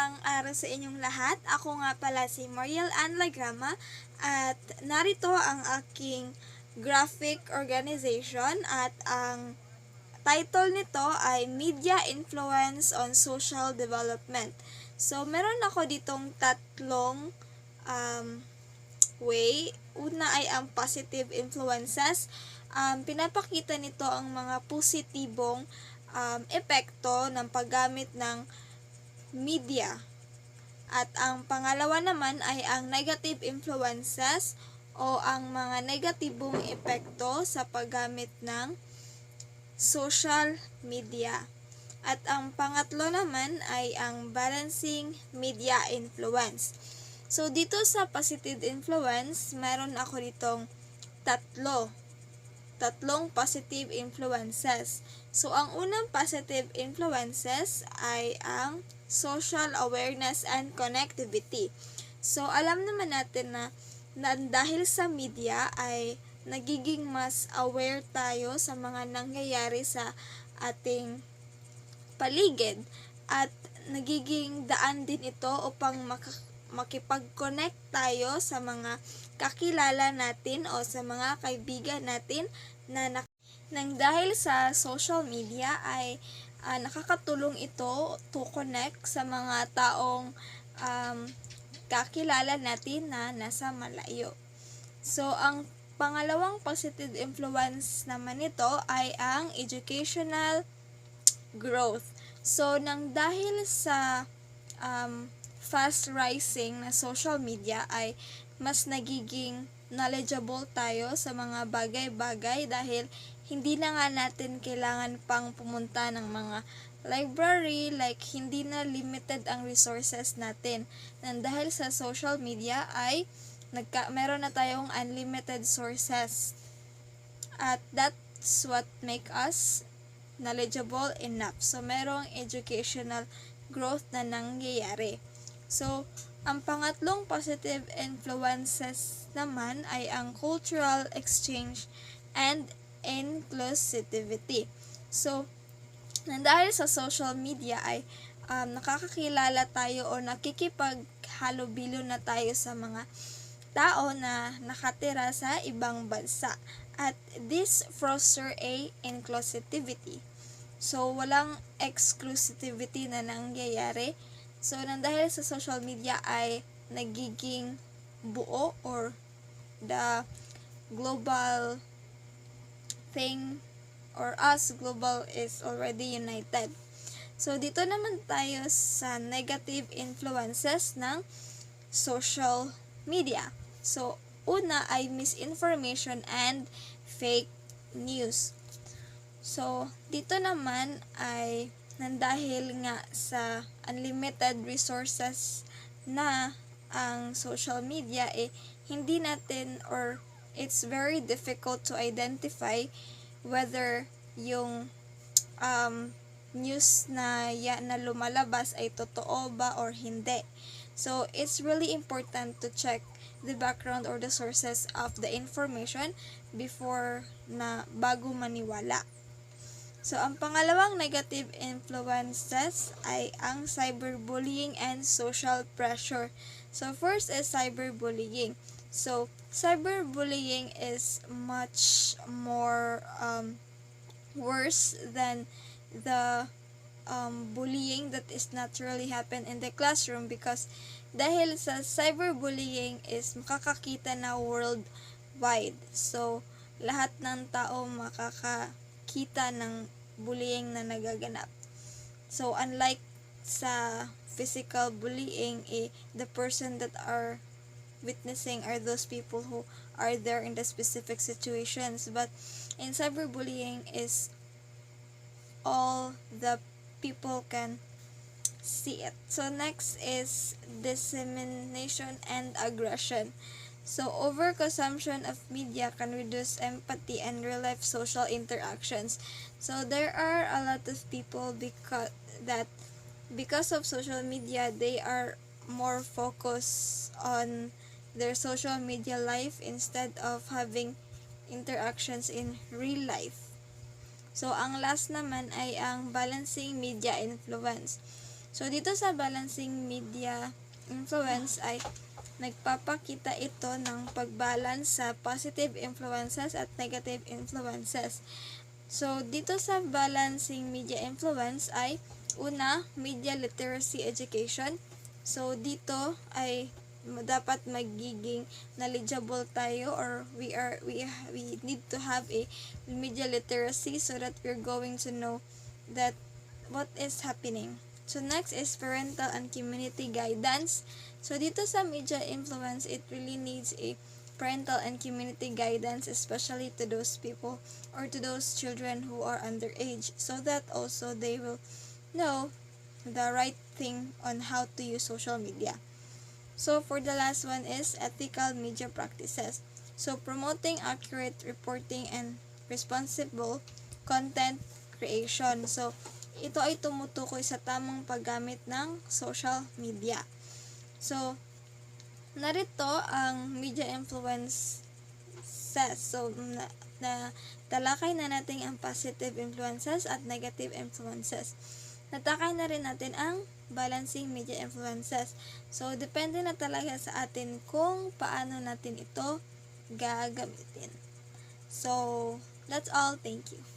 Magandang araw sa inyong lahat. Ako nga pala si Mariel Ann Lagrama at narito ang aking graphic organization at ang title nito ay Media Influence on Social Development. So, meron ako ditong tatlong way. Una ay ang positive influences. Pinapakita nito ang mga positibong epekto ng paggamit ng media. At ang pangalawa naman ay ang negative influences o ang mga negatibong epekto sa paggamit ng social media. At ang pangatlo naman ay ang balancing media influence. So dito sa positive influence, meron ako ditong tatlong positive influences. So, ang unang positive influences ay ang social awareness and connectivity. So, alam naman natin na dahil sa media ay nagiging mas aware tayo sa mga nangyayari sa ating paligid at nagiging daan din ito upang makipag-connect tayo sa mga kakilala natin o sa mga kaibigan natin na nang dahil sa social media ay nakakatulong ito to connect sa mga taong kakilala natin na nasa malayo. So, ang pangalawang positive influence naman nito ay ang educational growth. So, nang dahil sa fast rising na social media ay mas nagiging knowledgeable tayo sa mga bagay-bagay dahil hindi na nga natin kailangan pang pumunta ng mga library, like hindi na limited ang resources natin. And dahil sa social media ay meron na tayong unlimited sources. At that's what make us knowledgeable enough. So merong educational growth na nangyayari. So, ang pangatlong positive influences naman ay ang cultural exchange and inclusivity. So, dahil sa social media ay nakakakilala tayo o nakikipaghalubilo na tayo sa mga tao na nakatira sa ibang bansa. At this foster a inclusivity. So, walang exclusivity na nangyayari. So, dahil sa social media ay nagiging buo or the global thing or us global is already united. So, dito naman tayo sa negative influences ng social media. So, una ay misinformation and fake news. So, dito naman ay dahil nga sa unlimited resources na ang social media hindi natin or it's very difficult to identify whether yung news na lumalabas ay totoo ba or hindi. So, it's really important to check the background or the sources of the information bago maniwala. So, ang pangalawang negative influences ay ang cyberbullying and social pressure. So, first is cyberbullying. So, cyberbullying is much more worse than the bullying that is naturally happen in the classroom because dahil sa cyberbullying is makakakita na worldwide. So, lahat ng tao makakakita ng bullying na nagaganap. So, unlike sa physical bullying, the person that are witnessing are those people who are there in the specific situations. But in cyberbullying is all the people can see it. So, next is dissemination and aggression. So, overconsumption of media can reduce empathy and real-life social interactions. So, there are a lot of people because of social media, they are more focused on their social media life instead of having interactions in real life. So, ang last naman ay ang balancing media influence. So, dito sa balancing media influence ay nagpapakita ito ng pagbalance sa positive influences at negative influences. So, dito sa balancing media influence ay una, media literacy education. So, dito ay dapat magiging knowledgeable tayo, or we need to have a media literacy so that we're going to know that what is happening. So, next is parental and community guidance. So, dito sa media influence, it really needs a parental and community guidance, especially to those people or to those children who are underage, so that also they will know the right thing on how to use social media. So, for the last one is ethical media practices. So, promoting accurate reporting and responsible content creation. So, ito ay tumutukoy sa tamang paggamit ng social media. So, narito ang media influences. So, talakay na natin ang positive influences at negative influences. Natakay na rin natin ang balancing media influences. So, depende na talaga sa atin kung paano natin ito gagamitin. So, that's all. Thank you.